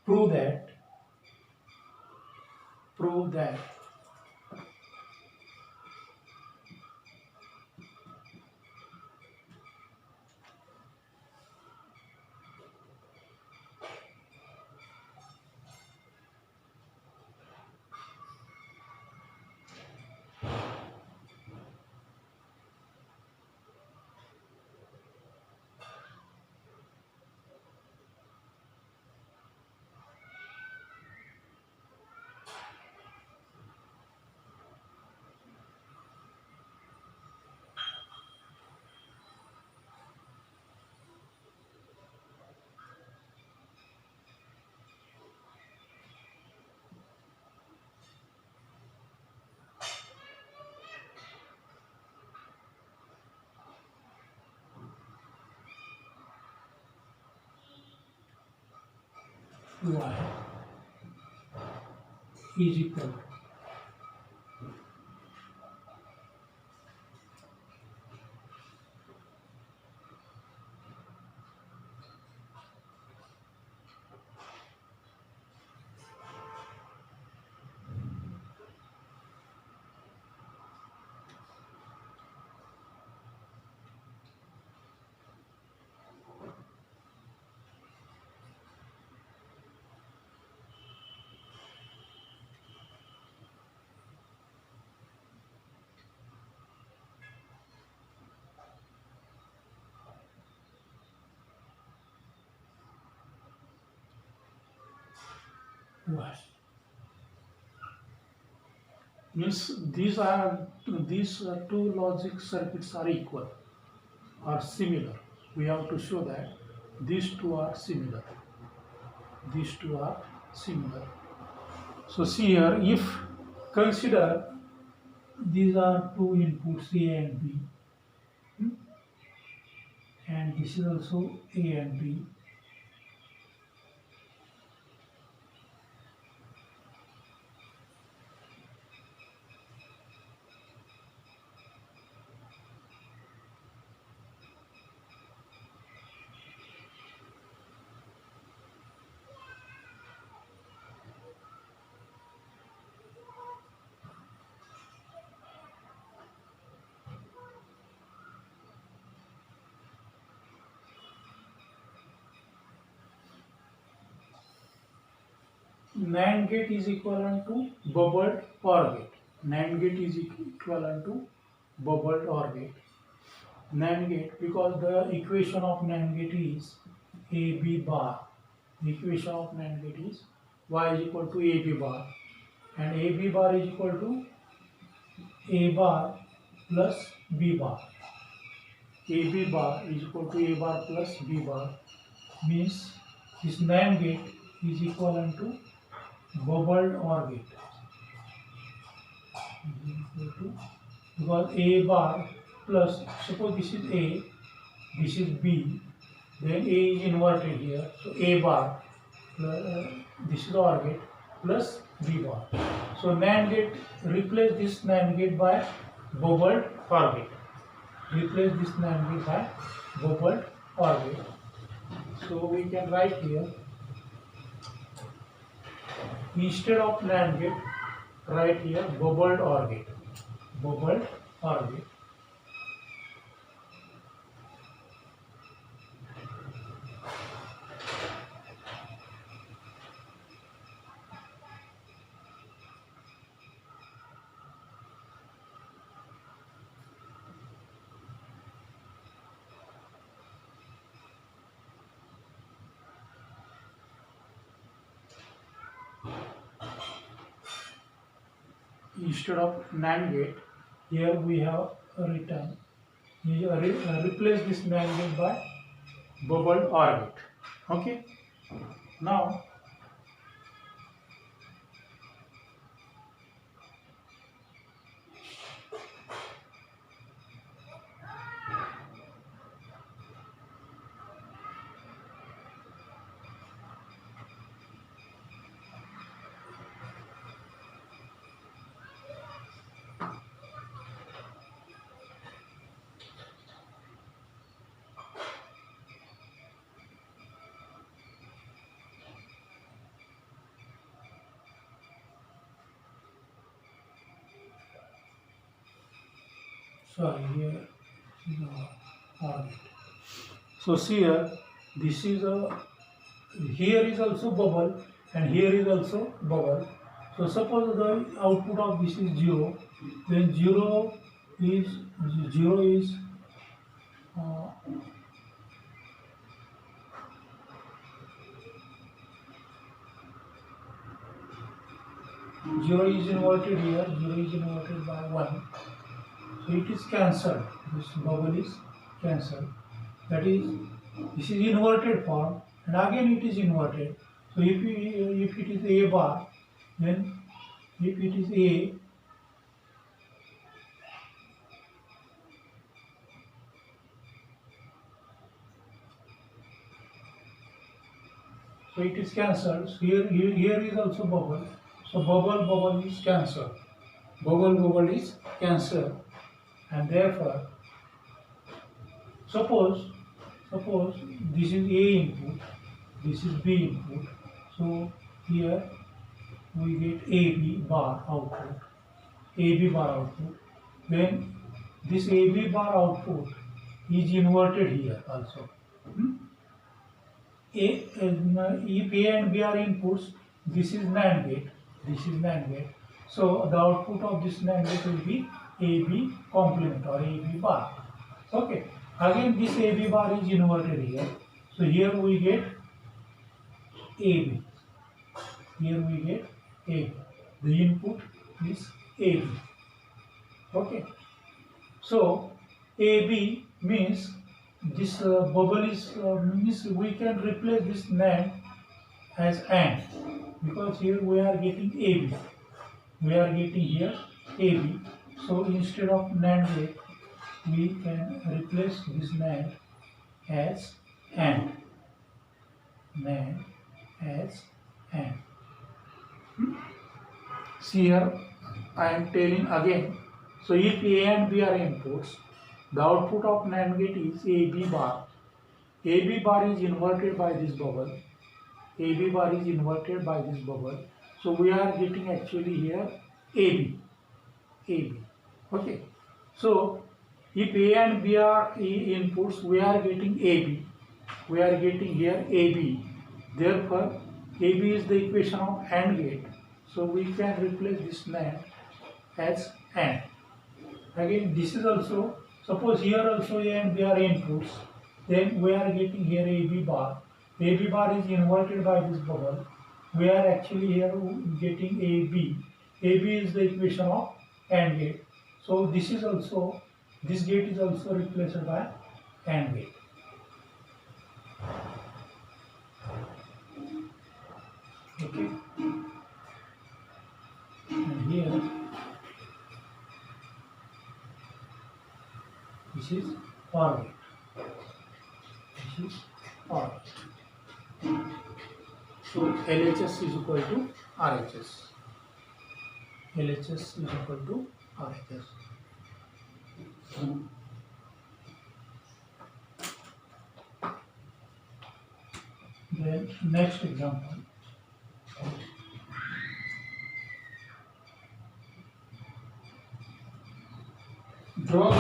prove that prove that y is equal to y. Means these two logic circuits are equal or similar. We have to show that these two are similar. These two are similar. So see here, if consider these are two inputs A and B, and this is also A and B. NAND gate is equivalent to bubbled OR gate. NAND gate is equivalent to bubbled OR gate. NAND gate, because the equation of NAND gate is AB bar. The equation of NAND gate is Y is equal to AB bar, and AB bar is equal to A bar plus B bar. AB bar is equal to A bar plus B bar, means this NAND gate is equivalent to bubbled OR gate. Because A bar plus, suppose this is A, this is B, then A is inverted here, so A bar plus, this is OR gate plus B bar. So NAND gate, replace this NAND gate by bubbled OR gate. Replace this NAND gate by bubbled OR gate. So we can write here, instead of NAND gate, write here bubbled OR gate. Bubbled OR gate. Instead of NAND gate, here we have written, replace this NAND gate by bubbled OR gate. Okay. Now sorry, here is the orbit. So see here, this is a, here is also bubble and here is also bubble. So suppose the output of this is 0, then 0 is uh, 0 is inverted here, 0 is inverted by 1. So it is cancelled. This bubble is cancelled. That is, this is inverted form and again it is inverted. So if it is A bar, then if it is A, so it is cancelled. So here is also bubble. So bubble is cancelled. Bubble is cancelled, and therefore suppose this is A input, this is B input. So here we get AB bar output. AB bar output. When this AB bar output is inverted here also. If A and B are inputs, this is NAND gate. This is NAND gate. So the output of this NAND gate will be AB complement or AB bar. Okay. Again, this AB bar is inverted here. So here we get AB. Here we get AB. The input is AB. Okay. So AB means this bubble is means we can replace this NAND as AND, because here we are getting AB. We are getting here AB. So instead of NAND gate, we can replace this NAND as AND. NAND as AND. See here, I am telling again. So if A and B are inputs, the output of NAND gate is AB bar. AB bar is inverted by this bubble. AB bar is inverted by this bubble. So we are getting actually here AB. AB. Okay. So if A and B are inputs, we are getting AB. We are getting here AB. Therefore, AB is the equation of AND gate. So we can replace this NAND as AND. Again, this is also, suppose here also A and B are inputs, then we are getting here AB bar. AB bar is inverted by this bubble. We are actually here getting AB. AB is the equation of AND gate. So this is also, this gate is also replaced by AND gate. Okay. And here, this is OR gate. This is OR gate. So LHS is equal to RHS. LHS is equal to RHS. Then next example. Draw